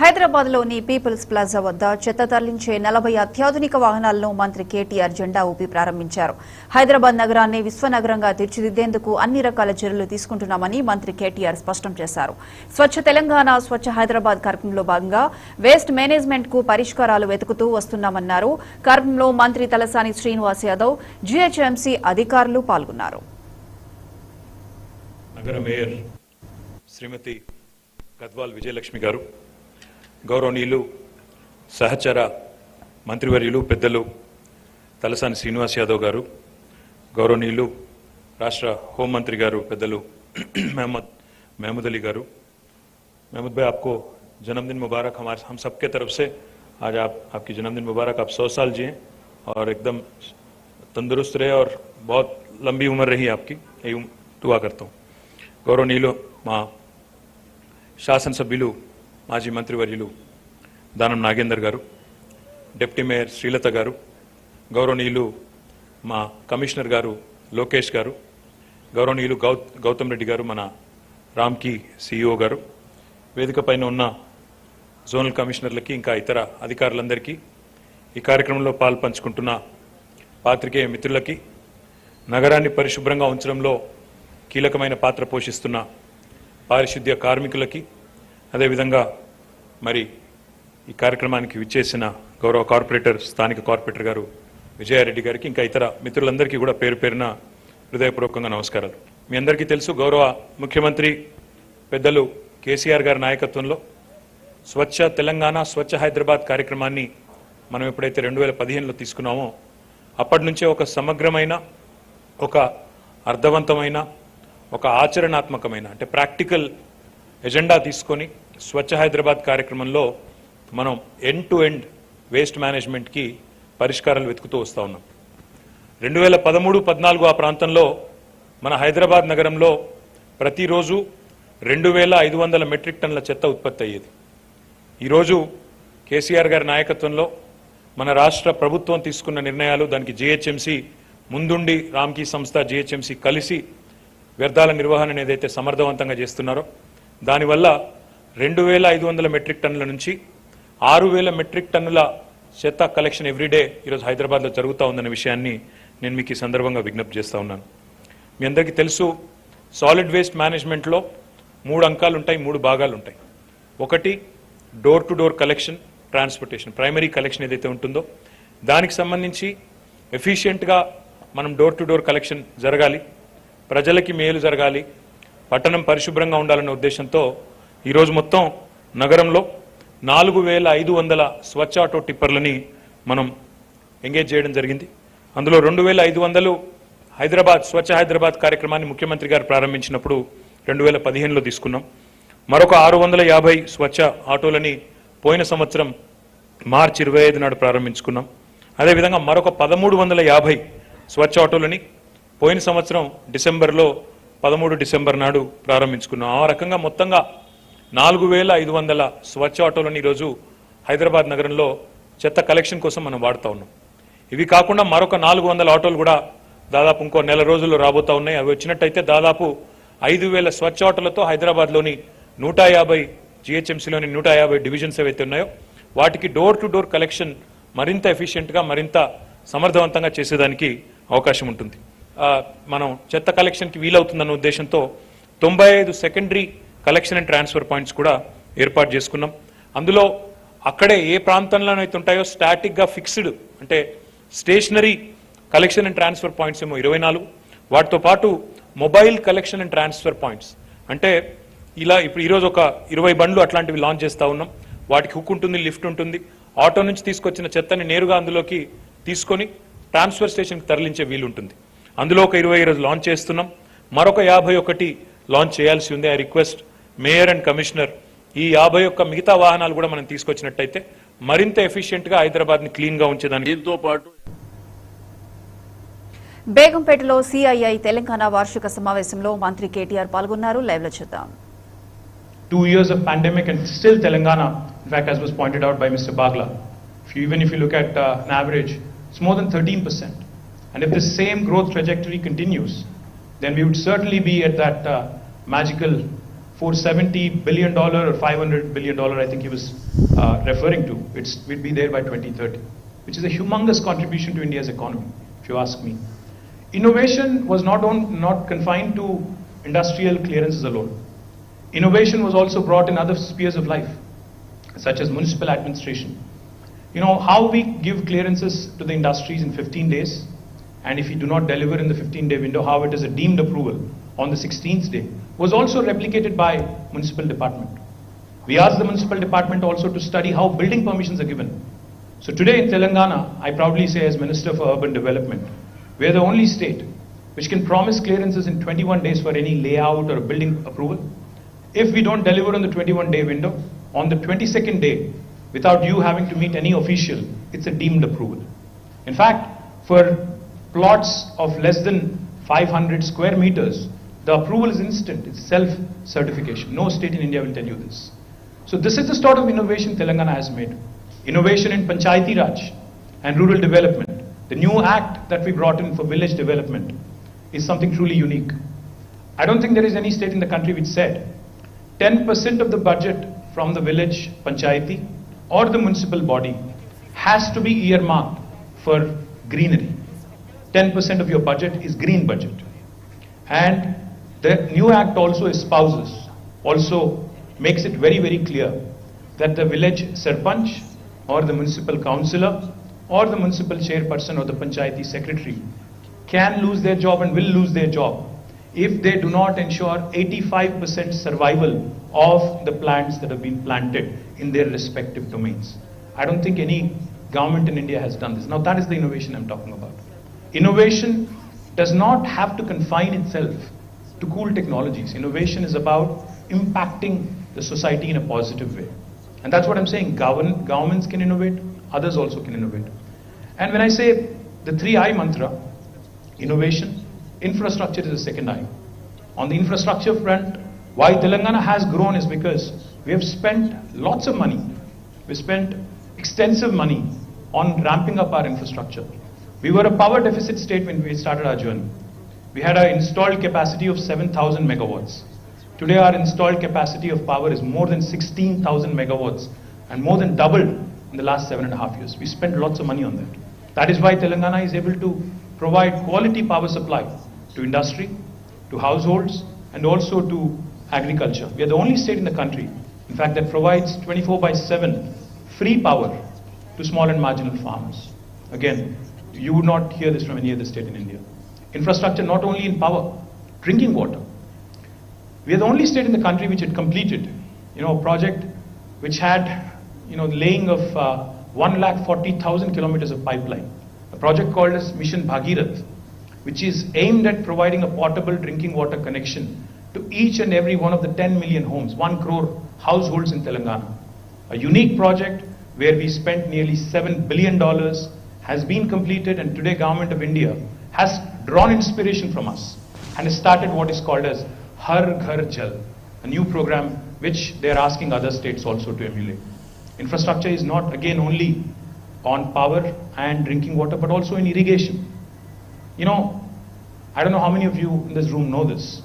హైదరాబాద్లోని peoples plaza వద్ద చెత్త తరలించే 40 అత్యాధునిక వాహనాలను మంత్రి కేటీఆర్ జెండా ఊపి ప్రారంభించారు. హైదరాబాద్ నగరాన్ని విశ్వనగరంగా తీర్చిదిద్దేందుకు అన్ని రకాల చర్యలు తీసుకుంటున్నామని మంత్రి కేటీఆర్ స్పష్టం చేశారు. స్వచ్ఛ తెలంగాణ, స్వచ్ఛ హైదరాబాద్ కార్యక్రమంలో భాగంగా వేస్ట్ మేనేజ్మెంట్ కు పరిష్కారాలు వెతుకుతూ వస్తున్నామన్నారు. కార్యక్రమంలో మంత్రి తలసాని శ్రీనివాస్ యాదవ్, GHMC అధికారులు పాల్గొన్నారు. నగర మేయర్ శ్రీమతి గద్వాల్ విజయలక్ష్మి గారు, గౌరవనీయులు సహచర మంత్రివర్యులు పెద్దలు తలసాని శ్రీనివాస్ యాదవ్ గారు, గౌరవనీయులు రాష్ట్ర హోంమంత్రి గారు పెద్దలు महमूद अली गारू. महमूद भाई, आपको जन्मदिन मुबारक. हम सबके तरफ से आज आपकी जन्मदिन मुबारक. आप 100 साल जिए और एकदम तंदुरुस्त रहे और बहुत लंबी उम्र रही आपकी, यही दुआ करता हूँ. गौरवनीयुलु మా శాసనసభ్యులు మాజీ మంత్రివర్యులు దానం నాగేందర్ గారు, డిప్యూటీ మేయర్ శ్రీలత గారు, గౌరవనీయులు మా కమిషనర్ గారు లోకేష్ గారు, గౌరవనీయులు గౌతమ్ రెడ్డి గారు, మన రామ్కి CEO గారు, వేదిక పైన ఉన్న జోనల్ కమిషనర్లకి ఇంకా ఇతర అధికారులందరికీ, ఈ కార్యక్రమంలో పాల్పంచుకుంటున్న పాత్రికేయ మిత్రులకి, నగరాన్ని పరిశుభ్రంగా ఉంచడంలో కీలకమైన పాత్ర పోషిస్తున్న పారిశుద్ధ్య కార్మికులకి, అదేవిధంగా మరి ఈ కార్యక్రమానికి విచ్చేసిన గౌరవ కార్పొరేటర్, స్థానిక కార్పొరేటర్ గారు విజయారెడ్డి గారికి, ఇంకా ఇతర మిత్రులందరికీ కూడా పేరు పేరున హృదయపూర్వకంగా నమస్కారాలు. మీ అందరికీ తెలుసు, గౌరవ ముఖ్యమంత్రి పెద్దలు కేసీఆర్ గారి నాయకత్వంలో స్వచ్ఛ తెలంగాణ, స్వచ్ఛ హైదరాబాద్ కార్యక్రమాన్ని మనం ఎప్పుడైతే 2015లో తీసుకున్నామో అప్పటి నుంచే ఒక సమగ్రమైన, ఒక అర్థవంతమైన, ఒక ఆచరణాత్మకమైన అంటే ప్రాక్టికల్ ఎజెండా తీసుకొని స్వచ్ఛ హైదరాబాద్ కార్యక్రమంలో మనం ఎండ్ టు ఎండ్ వేస్ట్ మేనేజ్మెంట్కి పరిష్కారాలు వెతుకుతూ వస్తూ ఉన్నాం. 2013-14 ఆ ప్రాంతంలో మన హైదరాబాద్ నగరంలో ప్రతిరోజు 2500 మెట్రిక్ టన్నుల చెత్త ఉత్పత్తి అయ్యేది. ఈరోజు కేసీఆర్ గారి నాయకత్వంలో మన రాష్ట్ర ప్రభుత్వం తీసుకున్న నిర్ణయాలు, దానికి GHMC ముందుండి, రామ్కీ సంస్థ GHMC కలిసి వ్యర్థాల నిర్వహణ ఏదైతే సమర్థవంతంగా చేస్తున్నారో దానివల్ల 2500 మెట్రిక్ టన్నుల నుంచి 6000 మెట్రిక్ టన్నుల చెత్త కలెక్షన్ ఎవ్రీడే ఈరోజు హైదరాబాద్లో జరుగుతూ ఉందన్న విషయాన్ని నేను మీకు ఈ సందర్భంగా విజ్ఞప్తి చేస్తూ ఉన్నాను. మీ అందరికీ తెలుసు, సాలిడ్ వేస్ట్ మేనేజ్మెంట్లో 3 అంకాలు ఉంటాయి, 3 భాగాలు ఉంటాయి. ఒకటి door to door collection, transportation, primary collection ఏదైతే ఉంటుందో దానికి సంబంధించి ఎఫిషియెంట్గా మనం డోర్ టు డోర్ కలెక్షన్ జరగాలి, ప్రజలకి మేలు జరగాలి, పట్టణం పరిశుభ్రంగా ఉండాలనే ఉద్దేశంతో ఈరోజు మొత్తం నగరంలో 4500 స్వచ్ఛ ఆటో టిప్పర్లని మనం ఎంగేజ్ చేయడం జరిగింది. అందులో 2500 హైదరాబాద్ స్వచ్ఛ హైదరాబాద్ కార్యక్రమాన్ని ముఖ్యమంత్రి గారు ప్రారంభించినప్పుడు 2015లో తీసుకున్నాం. మరొక 650 స్వచ్ఛ ఆటోలని పోయిన సంవత్సరం మార్చి 25 నాడు ప్రారంభించుకున్నాం. అదేవిధంగా మరొక 1350 స్వచ్ఛ ఆటోలని పోయిన సంవత్సరం డిసెంబర్లో 13 డిసెంబర్ నాడు ప్రారంభించుకున్నాం. ఆ రకంగా మొత్తంగా 4500 స్వచ్ఛ ఆటోలను ఈరోజు హైదరాబాద్ నగరంలో చెత్త కలెక్షన్ కోసం మనం వాడుతూ ఉన్నాం. ఇవి కాకుండా మరొక 400 ఆటోలు కూడా దాదాపు ఇంకో నెల రోజుల్లో రాబోతూ ఉన్నాయి. అవి వచ్చినట్టయితే దాదాపు 5000 స్వచ్ఛ ఆటోలతో హైదరాబాద్లోని 150 GHMCలోని 150 డివిజన్స్ ఏవైతే ఉన్నాయో వాటికి డోర్ టు డోర్ కలెక్షన్ మరింత ఎఫిషియెంట్గా, మరింత సమర్థవంతంగా చేసేదానికి అవకాశం ఉంటుంది. మనం చెత్త కలెక్షన్కి వీలవుతుందన్న ఉద్దేశంతో 95 secondary collection and transfer points కూడా ఏర్పాటు చేసుకున్నాం. అందులో అక్కడే ఏ ప్రాంతంలోనైతే ఉంటాయో స్టాటిక్గా ఫిక్స్డ్ అంటే stationary collection and transfer points ఏమో 24, వాటితో పాటు mobile collection and transfer points అంటే ఇలా ఇప్పుడు ఈరోజు ఒక 20 బండ్లు అట్లాంటివి లాంచ్ చేస్తూ ఉన్నాం. వాటికి హుక్ ఉంటుంది, లిఫ్ట్ ఉంటుంది. ఆటో నుంచి తీసుకొచ్చిన చెత్తని నేరుగా అందులోకి తీసుకొని ట్రాన్స్ఫర్ స్టేషన్కి తరలించే వీలు ఉంటుంది. అందులో ఒక 20 ఈరోజు లాంచ్ చేస్తున్నాం. మరొక 51 లాంచ్ చేయాల్సి ఉంది. I request mayor and commissioner ఈ 51 మిగతా వాహనాలు కూడా మనం తీసుకొచ్చినట్టయితే మరింత ఎఫిషియెంట్గా హైదరాబాద్ని క్లీన్గా ఉంచేదానికి. దీంతో పాటు బేగంపేటలో CII తెలంగాణ వార్షిక సమావేశంలో మంత్రి కేటీఆర్ పాల్గొన్నారు. లైవ్ లో చూద్దాం. 2 years of pandemic and still Telangana, in fact, as was pointed out by Mr. Bagla, even if you look at an average, it's more than 13%. And if the same growth trajectory continues, then we would certainly be at that magical $470 billion or $500 billion, I think he was referring to. We'd be there by 2030, which is a humongous contribution to India's economy, if you ask me. Innovation was not confined to industrial clearances alone. Innovation was also brought in other spheres of life, such as municipal administration. You know, how we give clearances to the industries in 15 days, and if you do not deliver in the 15-day window, how it is a deemed approval on the 16th day, was also replicated by municipal department. We asked the municipal department also to study how building permissions are given. So today in Telangana, I proudly say as Minister for Urban Development, we are the only state which can promise clearances in 21 days for any layout or a building approval. If we don't deliver on the 21-day window, on the 22nd day, without you having to meet any official, it's a deemed approval. In fact, for plots of less than 500 square meters, the approval is instant. It's self-certification. No state in India will tell you this. So this is the sort of innovation Telangana has made. Innovation in Panchayati Raj and rural development. The new act that we brought in for village development is something truly unique. I don't think there is any state in the country which said 10% of the budget from the village Panchayati or the municipal body has to be earmarked for greenery. 10% of your budget is green budget. And the new act also espouses, also makes it very, very clear that the village sarpanch or the municipal councillor or the municipal chairperson or the panchayati secretary can lose their job and will lose their job if they do not ensure 85% survival of the plants that have been planted in their respective domains. I don't think any government in India has done this. Now that is the innovation I'm talking about. Innovation does not have to confine itself to cool technologies. Innovation is about impacting the society in a positive way. And that's what I'm saying. Governments can innovate, others also can innovate. And when I say the 3I mantra, innovation, infrastructure is the second I. On the infrastructure front, why Telangana has grown is because we have spent lots of money. We spent extensive money on ramping up our infrastructure. We were a power deficit state when we started our journey. We had an installed capacity of 7,000 megawatts. Today our installed capacity of power is more than 16,000 megawatts and more than doubled in the last 7.5 years. We spent lots of money on that. That is why Telangana is able to provide quality power supply to industry, to households, and also to agriculture. We are the only state in the country, in fact, that provides 24/7 free power to small and marginal farmers. Again, you would not hear this from any other state in India. Infrastructure not only in power, drinking water. We are the only state in the country which had completed, a project which had, laying of 140,000 kilometers of pipeline. A project called as Mission Bhagirath, which is aimed at providing a portable drinking water connection to each and every one of the 10 million homes, 1 crore households in Telangana. A unique project where we spent nearly $7 billion has been completed, and today Government of India has drawn inspiration from us and has started what is called as Har Ghar Jal, a new program which they are asking other states also to emulate. Infrastructure is not again only on power and drinking water, but also in irrigation. I don't know how many of you in this room know this.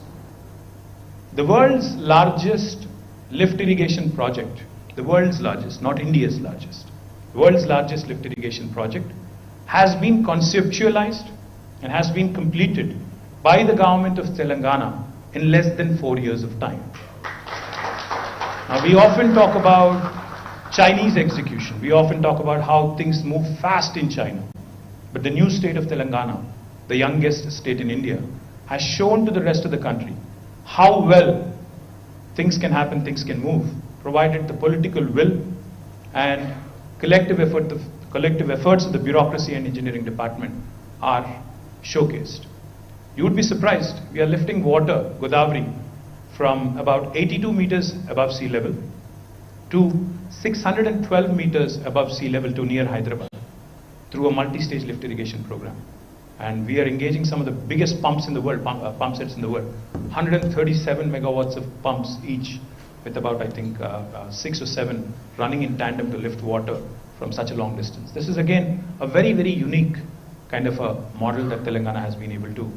The world's largest lift irrigation project, the world's largest, not India's largest, the world's largest lift irrigation project has been conceptualized and has been completed by the government of Telangana in less than 4 years of time. Now we often talk about Chinese execution. We often talk about how things move fast in China. But the new state of Telangana, the youngest state in India, has shown to the rest of the country how well things can happen, things can move, provided the political will and collective efforts of the bureaucracy and engineering department are showcased. You would be surprised, we are lifting water, Godavari, from about 82 meters above sea level to 612 meters above sea level to near Hyderabad through a multi-stage lift irrigation program. And we are engaging some of the biggest pumps in the world, pump sets in the world. 137 megawatts of pumps each, with about, I think, 6 or 7 running in tandem to lift water from such a long distance. This is again a very, very unique kind of a model that Telangana has been able to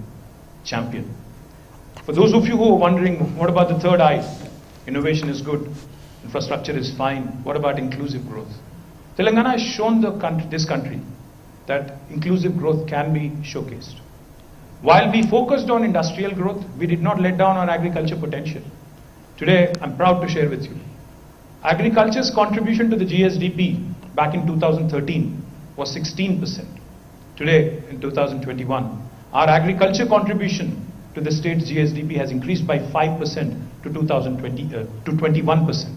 champion. For those of you who are wondering, what about the third I? innovation is good, infrastructure is fine. What about inclusive growth? Telangana has shown this country that inclusive growth can be showcased. While we focused on industrial growth, we did not let down our agriculture potential. Today, I'm proud to share with you, agriculture's contribution to the GSDP back in 2013 was 16%. Today, in 2021, our agriculture contribution to the state's GSDP has increased by 5% to 21%.